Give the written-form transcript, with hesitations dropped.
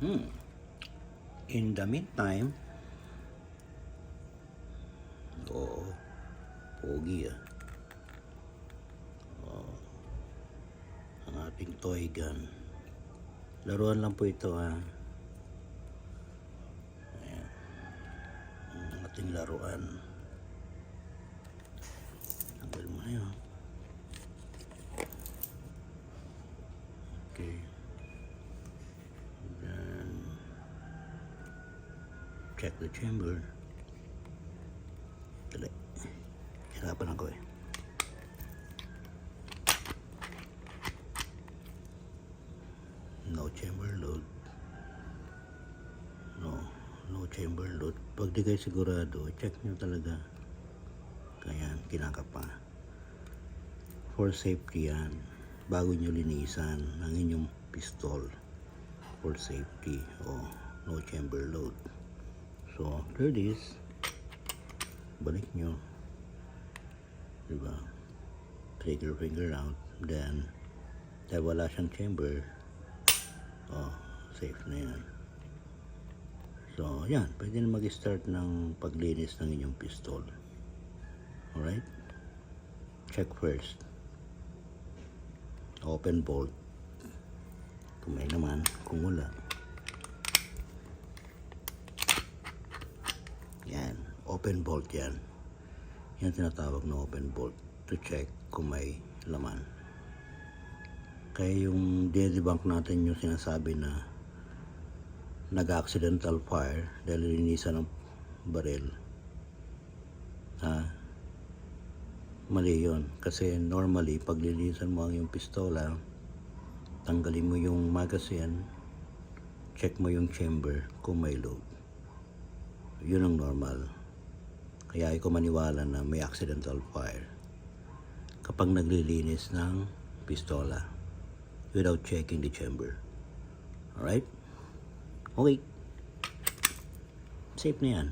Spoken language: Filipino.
In the meantime, pogi ang ating toy gun. Laruan lang po ito Ayan, ang ating laruan. Tanggal mo na yun. Okay. Then check the chamber. Dali. Hirapan ako No chamber load. No chamber load. Pag di kayo sigurado, check nyo talaga. Kaya kinakapa. For safety yan. Bago nyo linisan ang inyong pistol. For safety. No chamber load. So, after this, balik nyo. Diba? Take your finger out. Then, dahil wala siyang chamber, safe na yan. So, yan. Pwede na mag-start ng paglinis ng inyong pistol. Alright? Check first. Open bolt. Kung may naman, kung wala. Yan. Open bolt yan. Yan tinatawag na open bolt. To check kung may laman. Kaya yung de-debunk natin yung sinasabi na nag-accidental fire dahil linisan ng baril. Mali yun. Kasi normally, pag linisan mo ang yung pistola, tanggalin mo yung magazine, check mo yung chamber kung may load. Yun ang normal. Kaya ay ko maniwala na may accidental fire kapag naglilinis ng pistola without checking the chamber. Alright? Okay. Safe na yan.